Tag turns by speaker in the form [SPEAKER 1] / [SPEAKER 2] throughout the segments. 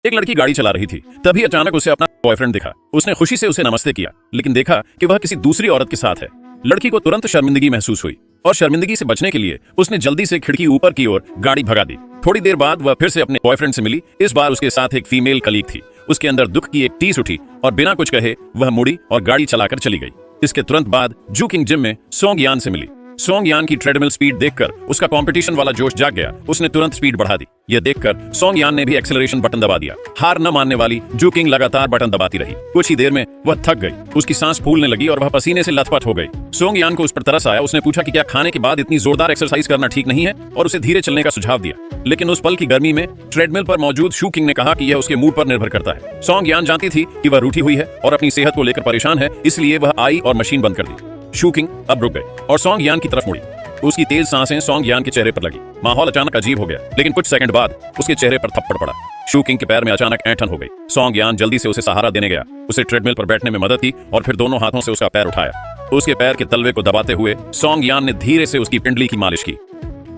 [SPEAKER 1] एक लड़की गाड़ी चला रही थी, तभी अचानक उसे अपना बॉयफ्रेंड दिखा। उसने खुशी से उसे नमस्ते किया, लेकिन देखा कि वह किसी दूसरी औरत के साथ है। लड़की को तुरंत शर्मिंदगी महसूस हुई और शर्मिंदगी से बचने के लिए उसने जल्दी से खिड़की ऊपर की ओर गाड़ी भगा दी। थोड़ी देर बाद वह फिर से अपने बॉयफ्रेंड से मिली। इस बार उसके साथ एक फीमेल कलीग थी। उसके अंदर दुख की एक टीस उठी और बिना कुछ कहे वह मुड़ी और गाड़ी चलाकर चली गई। इसके तुरंत बाद जूकिंग जिम में सोंग यान से मिली। सोंग यान की ट्रेडमिल स्पीड देखकर उसका कंपटीशन वाला जोश जाग गया। उसने तुरंत स्पीड बढ़ा दी। यह देखकर सोंग यान ने भी एक्सेलरेशन बटन दबा दिया। हार न मानने वाली जूकिंग लगातार बटन दबाती रही। कुछ ही देर में वह थक गई, उसकी सांस फूलने लगी और वह पसीने से लथपथ हो गई। सोंग यान को उस पर तरस आया। उसने पूछा कि क्या खाने के बाद इतनी जोरदार एक्सरसाइज करना ठीक नहीं है, और उसे धीरे चलने का सुझाव दिया। लेकिन उस पल की गर्मी में ट्रेडमिल पर मौजूद शूकिंग ने कहा कि यह उसके मूड पर निर्भर करता है। सोंग यान जानती थी कि वह रूठी हुई है और अपनी सेहत को लेकर परेशान है, इसलिए वह आई और मशीन बंद कर दी। शूकिंग अब रुक गई और सोंग यान की तरफ मुड़ी। उसकी तेज सांसें सोंग यान के चेहरे पर लगी। माहौल अचानक अजीब हो गया, लेकिन कुछ सेकंड बाद उसके चेहरे पर थप्पड़ पड़ा। शूकिंग के पैर में अचानक ऐंठन हो गई। सोंग यान जल्दी से उसे सहारा देने गया, उसे ट्रेडमिल पर बैठने में मदद की और फिर दोनों हाथों से उसका पैर उठाया। उसके पैर के तलवे को दबाते हुए सोंग यान ने धीरे से उसकी पिंडली की मालिश की।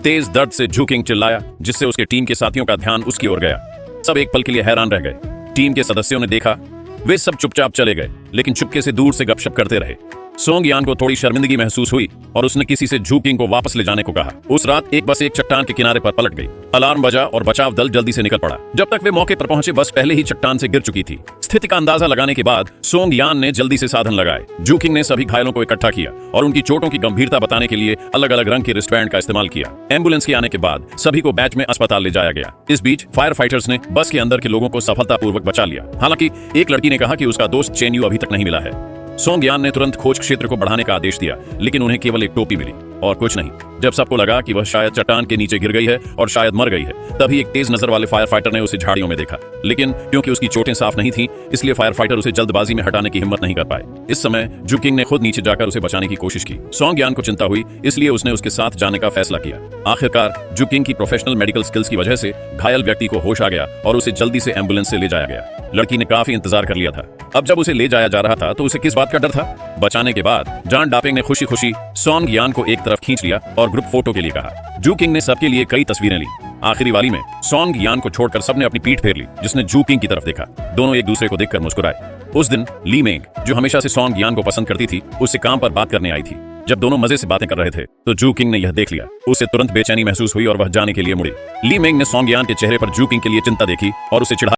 [SPEAKER 1] तेज दर्द से जूकिंग चिल्लाया, जिससे उसके टीम के साथियों का ध्यान उसकी ओर गया। सब एक पल के लिए हैरान रह गए। टीम के सदस्यों ने देखा, वे सब चुपचाप चले गए, लेकिन चुपके से दूर से गपशप करते रहे। सोंग यान को थोड़ी शर्मिंदगी महसूस हुई और उसने किसी से जूकिंग को वापस ले जाने को कहा। उस रात एक बस एक चट्टान के किनारे पर पलट गई। अलार्म बजा और बचाव दल जल्दी से निकल पड़ा। जब तक वे मौके पर पहुंचे, बस पहले ही चट्टान से गिर चुकी थी। स्थिति का अंदाजा लगाने के बाद सोंग यान ने जल्दी से साधन लगाए। जूकिंग ने सभी घायलों को इकट्ठा किया और उनकी चोटों की गंभीरता बताने के लिए अलग अलग रंग के रिस्टबैंड का इस्तेमाल किया। एम्बुलेंस के आने के बाद सभी को बैच में अस्पताल ले जाया गया। इस बीच फायर फाइटर्स ने बस के अंदर के लोगों को सफलतापूर्वक बचा लिया। हालांकि एक लड़की ने कहा कि उसका दोस्त चेन्यू अभी तक नहीं मिला है। सोंग यान ने तुरंत खोज क्षेत्र को बढ़ाने का आदेश दिया, लेकिन उन्हें केवल एक टोपी मिली और कुछ नहीं। जब सबको लगा कि वह शायद चट्टान के नीचे गिर गई है और शायद मर गई है, तभी एक तेज नजर वाले फायर फाइटर ने उसे झाड़ियों में देखा। लेकिन क्योंकि उसकी चोटें साफ नहीं थीं, इसलिए फायर फाइटर उसे जल्दबाजी में हटाने की हिम्मत नहीं कर पाए। इस समय जूकिंग ने खुद नीचे जाकर उसे बचाने की कोशिश की। सोंग यान को चिंता हुई, इसलिए उसने उसके साथ जाने का फैसला किया। आखिरकार जूकिंग की प्रोफेशनल मेडिकल स्किल्स की वजह से घायल व्यक्ति को होश आ गया और उसे जल्दी से एम्बुलेंस से ले जाया गया। लड़की ने काफी इंतजार कर लिया था। अब जब उसे ले जाया जा रहा था तो उसे किस बात का डर था? बचाने के बाद जॉन डापिंग ने खुशी खुशी सोंग यान को एक तरफ खींच लिया और ग्रुप फोटो के लिए कहा। जूकिंग ने सबके लिए कई तस्वीरें ली। आखिरी वाली में सोंग यान को छोड़कर सबने अपनी पीठ फेर ली, जिसने जूकिंग की तरफ देखा। दोनों एक दूसरे को देखकर मुस्कुराए। उस दिन ली मेंग, जो हमेशा से सोंग यान को पसंद करती थी, उससे काम पर बात करने आई थी। जब दोनों मजे से बातें कर रहे थे तो जूकिंग ने यह देख लिया। उसे तुरंत बेचैनी महसूस हुई और वह जाने के लिए मुड़ी। ली मेंग ने सोंग यान के चेहरे पर जूकिंग के लिए चिंता देखी और उसे चिढ़ा